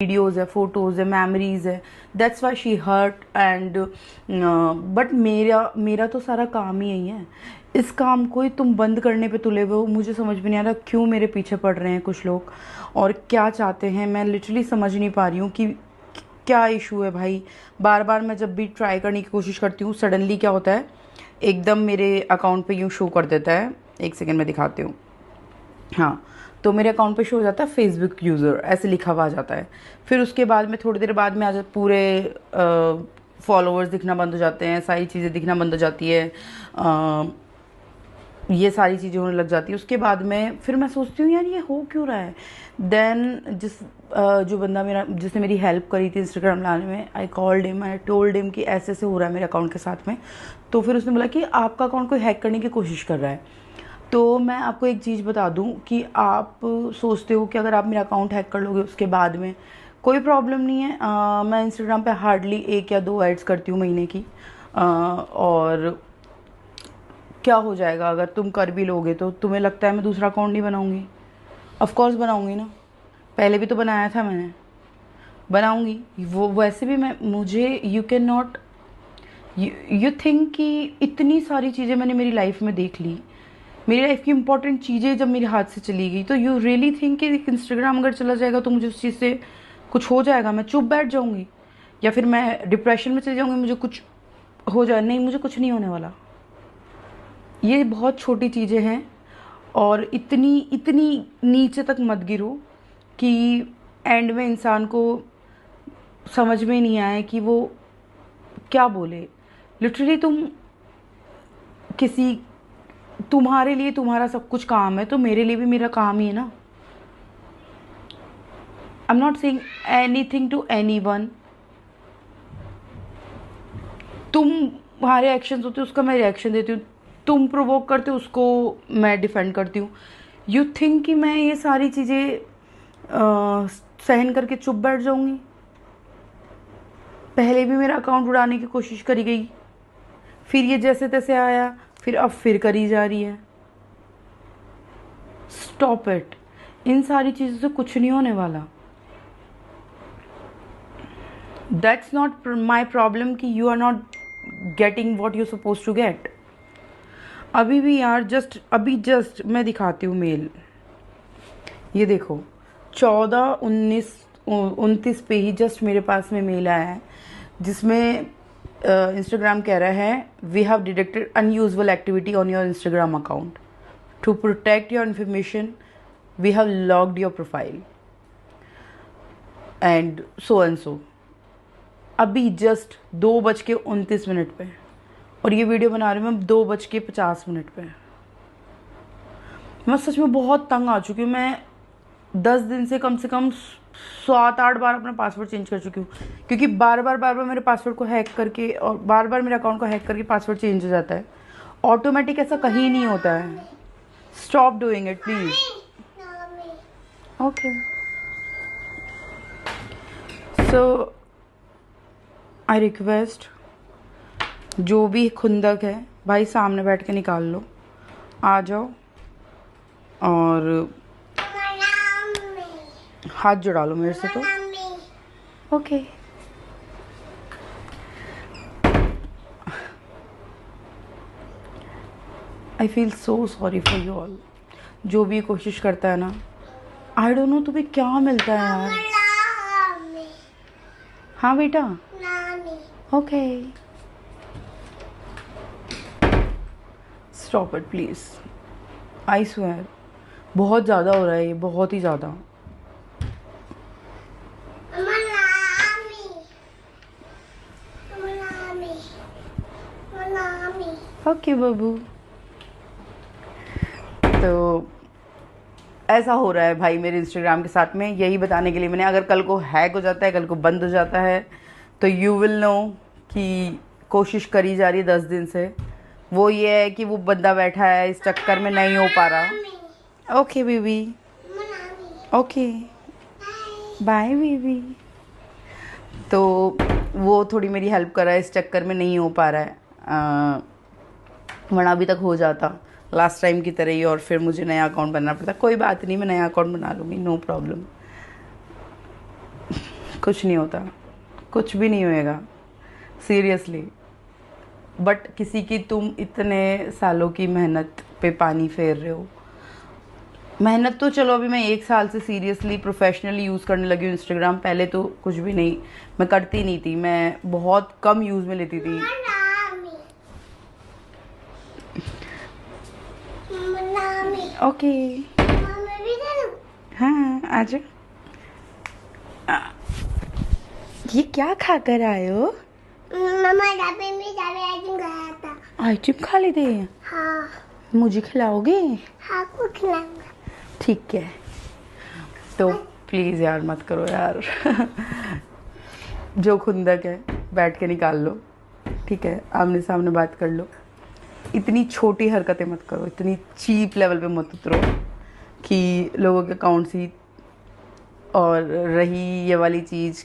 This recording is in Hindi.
वीडियोज़ है, फ़ोटोज़ है, मेमोरीज़ है, that's why she hurt and but मेरा तो सारा काम ही यही है। इस काम को ही तुम बंद करने पे तुले हुए हो। मुझे समझ में नहीं आ रहा क्यों मेरे पीछे पड़ रहे हैं कुछ लोग और क्या चाहते हैं। मैं लिटरली समझ नहीं पा रही हूँ कि क्या इशू है भाई। बार बार मैं जब भी ट्राई करने की कोशिश करती हूँ, सडनली क्या होता है, एकदम मेरे अकाउंट पे यूँ शो कर देता है। एक सेकेंड में दिखाती हूँ। हाँ, तो मेरे अकाउंट पे शो हो जाता है फेसबुक यूज़र, ऐसे लिखा हुआ आ जाता है। फिर उसके बाद में थोड़ी देर बाद में आ जाते पूरे फॉलोअर्स दिखना बंद हो जाते हैं, सारी चीज़ें दिखना बंद हो जाती है, ये सारी चीज़ें होने लग जाती है। उसके बाद में फिर मैं सोचती हूँ यार ये हो क्यों रहा है। देन जो बंदा मेरा जिसने मेरी हेल्प करी थी इंस्टाग्राम लाने में, I called him, I told him कि ऐसे ऐसे हो रहा है मेरे अकाउंट के साथ में। तो फिर उसने बोला कि आपका अकाउंट कोई हैक करने की कोशिश कर रहा है। तो मैं आपको एक चीज़ बता दूं कि आप सोचते हो कि अगर आप मेरा अकाउंट हैक कर लोगे उसके बाद में कोई प्रॉब्लम नहीं है। मैं इंस्टाग्राम पे हार्डली 1 या 2 एड्स करती हूँ महीने की, और क्या हो जाएगा अगर तुम कर भी लोगे। तो तुम्हें लगता है मैं दूसरा अकाउंट नहीं बनाऊँगी? ऑफ कोर्स बनाऊँगी ना, पहले भी तो बनाया था मैंने, बनाऊँगी। वो वैसे भी मैं मुझे you can not you think कि इतनी सारी चीज़ें मैंने मेरी लाइफ में देख ली, मेरी लाइफ की इंपॉर्टेंट चीज़ें जब मेरे हाथ से चली गई, तो यू रियली थिंक कि इंस्टाग्राम अगर चला जाएगा तो मुझे उस चीज़ से कुछ हो जाएगा, मैं चुप बैठ जाऊँगी या फिर मैं डिप्रेशन में चली जाऊँगी, मुझे कुछ हो जाए? नहीं, मुझे कुछ नहीं होने वाला। ये बहुत छोटी चीज़ें हैं और इतनी इतनी नीचे तक मत गिरो कि एंड में इंसान को समझ में नहीं आए कि वो क्या बोले। लिटरली किसी तुम्हारे लिए तुम्हारा सब कुछ काम है, तो मेरे लिए भी मेरा काम ही है ना। I am not saying anything to anyone. तुम्हारे एक्शंस होते हैं, उसका मैं रिएक्शन देती हूँ। तुम प्रोवोक करते हो, उसको मैं डिफेंड करती हूँ। यू थिंक कि मैं ये सारी चीज़ें सहन करके चुप बैठ जाऊँगी? पहले भी मेरा अकाउंट उड़ाने की कोशिश करी गई, फिर ये जैसे तैसे आया, फिर अब फिर करी जा रही है। Stop it. इन सारी चीज़ों से कुछ नहीं होने वाला। दैट्स नॉट माई प्रॉब्लम कि you are not getting what you suppose to get. अभी भी यार जस्ट मैं दिखाती हूँ मेल, ये देखो 14, 19, 29 पे ही जस्ट मेरे पास में मेल आया है जिसमें इंस्टाग्राम कह रहा है we have detected unusual activity on your Instagram account to protect your information we have logged your profile and so. अभी जस्ट 2:29 पे, और ये वीडियो बना रही हूँ मैं 2:50 पे। मैं सच में बहुत तंग आ चुकी हूँ। मैं 10 दिन से कम 7-8 बार अपना पासवर्ड चेंज कर चुकी हूँ, क्योंकि बार बार मेरे पासवर्ड को हैक करके और बार मेरे अकाउंट को हैक करके पासवर्ड चेंज हो जाता है। ऑटोमेटिक ऐसा कहीं नहीं होता है। Stop doing it please. Okay, so I request, जो भी खुंदक है भाई सामने बैठ के निकाल लो, आ जाओ और हाथ जुड़ा लो मेरे से। तो okay, I feel so sorry for you all. जो भी कोशिश करता है ना, आई डोंट नो तुम्हें क्या मिलता है यार। हाँ बेटा, okay, stop it please. I swear बहुत ज़्यादा हो रहा है ये, बहुत ही ज़्यादा। ओके बाबू, तो ऐसा हो रहा है भाई मेरे इंस्टाग्राम के साथ में। यही बताने के लिए मैंने, अगर कल को हैक हो जाता है, कल को बंद हो जाता है, तो यू विल नो कि कोशिश करी जा रही है 10 दिन से। वो ये है कि वो बंदा बैठा है इस चक्कर में नहीं हो पा रहा। Okay baby, okay bye baby. तो वो थोड़ी मेरी हेल्प कर रहा है, इस चक्कर में नहीं हो पा रहा है, वरना अभी तक हो जाता लास्ट टाइम की तरह ही, और फिर मुझे नया अकाउंट बनाना पड़ता। कोई बात नहीं, मैं नया अकाउंट बना लूँगी, नो प्रॉब्लम। कुछ नहीं होता, कुछ भी नहीं होएगा सीरियसली। बट किसी की तुम इतने सालों की मेहनत पे पानी फेर रहे हो। मेहनत तो चलो, अभी मैं 1 साल से सीरियसली प्रोफेशनली यूज़ करने लगी हूँ इंस्टाग्राम। पहले तो कुछ भी नहीं, मैं करती नहीं थी, मैं बहुत कम यूज़ में लेती थी। ओके हाँ आजा। ये क्या खा कर आए हो? मम्मा ढाबे में जावे आइसक्रीम खाया था। आइसक्रीम खा लेते हैं? हाँ मुझे खिलाओगे? हाँ कुछ खिलाऊंगा। ठीक है, तो प्लीज़ यार मत करो यार। जो खुंदक है बैठ के निकाल लो, ठीक है, आमने सामने बात कर लो। इतनी छोटी हरकतें मत करो, इतनी चीप लेवल पे मत उतरो कि लोगों के अकाउंट से। और रही ये वाली चीज़